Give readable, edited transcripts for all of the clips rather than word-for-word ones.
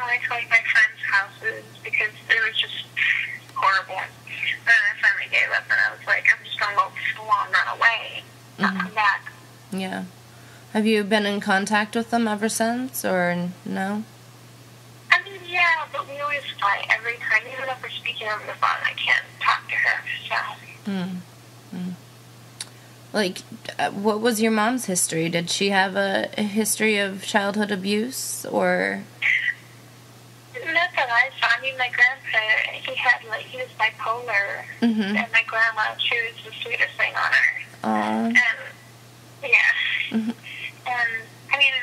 like to like my friends' houses because it was just horrible. And then I finally gave up, and I was like, I'm just gonna go full on run away, not come back. Yeah. Have you been in contact with them ever since, or no? I mean, yeah, but we always fight every time. Even if we're speaking over the phone, I can't talk to her, so. Like, what was your mom's history? Did she have a history of childhood abuse, or? Not that I saw. I mean, my grandpa, he was bipolar, and my grandma, she was the sweetest thing on earth. Aww. And, yeah. And, I mean,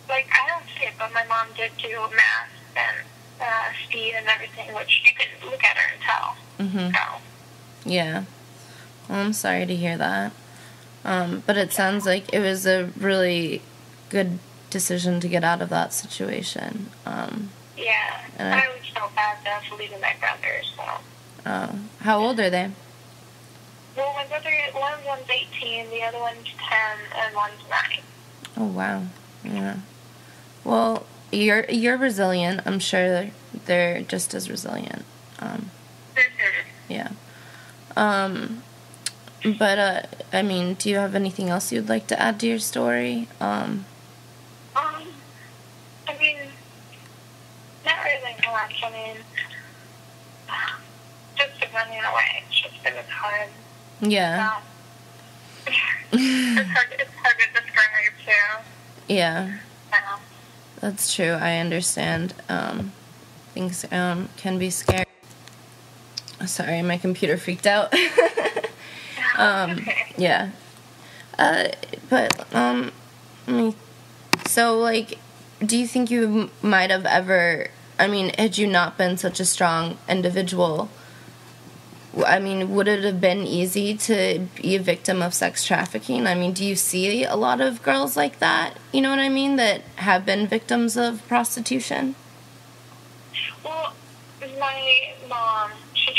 like, I don't see it, but my mom did do math and speed and everything, which you could look at her and tell. So. Yeah. Well, I'm sorry to hear that. But it sounds like it was a really good decision to get out of that situation. Yeah. I was so bad for leaving my brothers, so. How old are they? Well, my brother, one's 18, the other one's 10, and one's 9. Oh, wow. Yeah. Well, you're resilient. I'm sure they're just as resilient. Yeah. But, I mean, do you have anything else you'd like to add to your story? I mean, not really much. I mean, just running away. It's hard. Yeah. It's hard to describe, too. Yeah. That's true. I understand. Things can be scary. Sorry, my computer freaked out. Okay. Yeah. But, I mean, so, like, do you think you might have ever, I mean, had you not been such a strong individual, I mean, would it have been easy to be a victim of sex trafficking? I mean, do you see a lot of girls like that, you know what I mean, that have been victims of prostitution? Well, my mom, she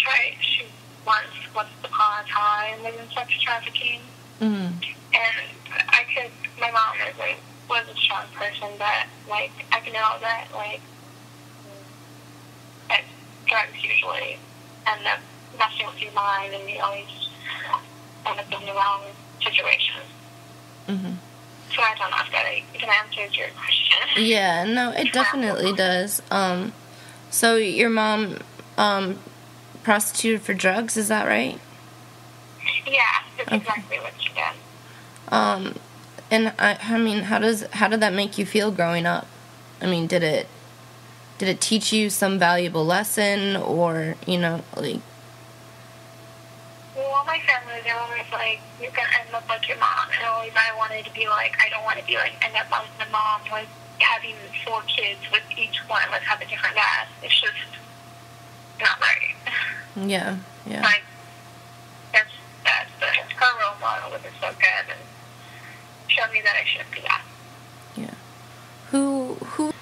once upon a time was in sex trafficking. And my mom was a strong person, but, like, I know that, like, drugs usually end up messing with your mind, and you always end up in the wrong situation. So I don't know if that even answers your question. Yeah, no, it definitely does. So your mom prostituted for drugs, is that right? Yeah, that's exactly what she did. And I mean, how did that make you feel growing up? I mean, did it teach you some valuable lesson, or, you know, like? Well, my family, they're always like, you're gonna end up like your mom, and always I wanted to be like, I don't want to be like, end up like my mom, like having 4 kids with each one with have a different dad. It's just not right. Yeah. Like, that's but her role model was so good and showed me that I shouldn't do that. Yeah. Who?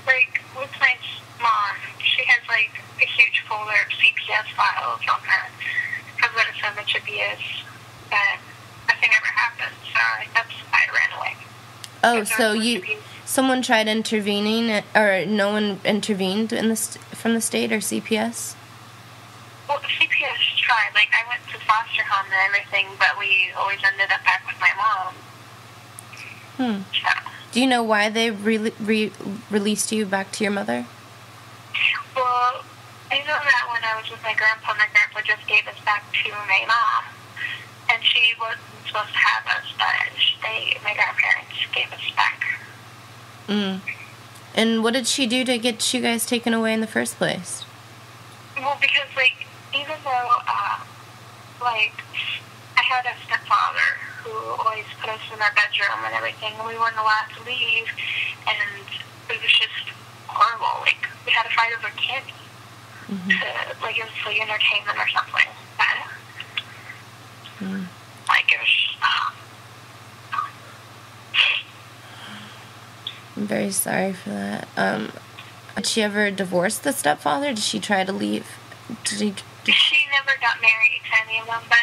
Like, with my mom, she has, like, a huge folder of CPS files on her because of so much abuse that nothing ever happened. So that's why I ran away. Oh, so someone tried intervening, or no one intervened from the state or CPS? Well, CPS tried. Like, I went to foster home and everything, but we always ended up back with my mom. So. Do you know why they released you back to your mother? Well, I know that when I was with my grandpa just gave us back to my mom. And she wasn't supposed to have us, but my grandparents gave us back. And what did she do to get you guys taken away in the first place? Well, because, like, even though, like, I had a stepfather who always put us in our bedroom and everything, and we weren't allowed to leave, and it was just horrible. Like, we had to fight over candy to, like, it was like entertainment or something. Like, it was I'm very sorry for that. Did she ever divorce the stepfather? Did she try to leave? She never got married to any of them, but,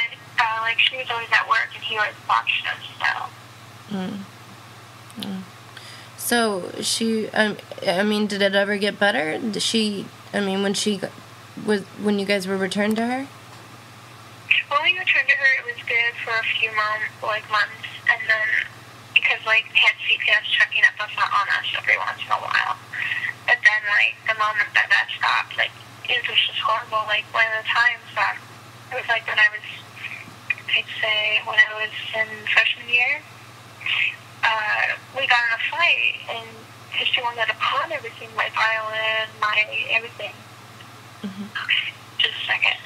like, she was always at work, and he always watched us, so. So she, I mean, did it ever get better? Did she, I mean, when you guys were returned to her? When we returned to her, it was good for a few months, and then, because, like, they had CPS checking up on us every once in a while. But then, like, the moment that stopped, like, it was just horrible. Like, one of the times that, it was like when I was, I'd say, when I was in freshman year, we got in a fight, and she wanted to pawn everything, my violin, my everything. Mm-hmm. Okay, just a second.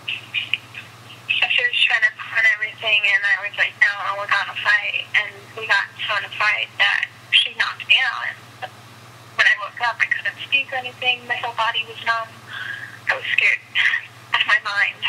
So she was trying to pawn everything, and I was like, no, we got in a fight, and we got so in a fight that she knocked me out. And when I woke up, I couldn't speak or anything. My whole body was numb. I was scared out of my mind.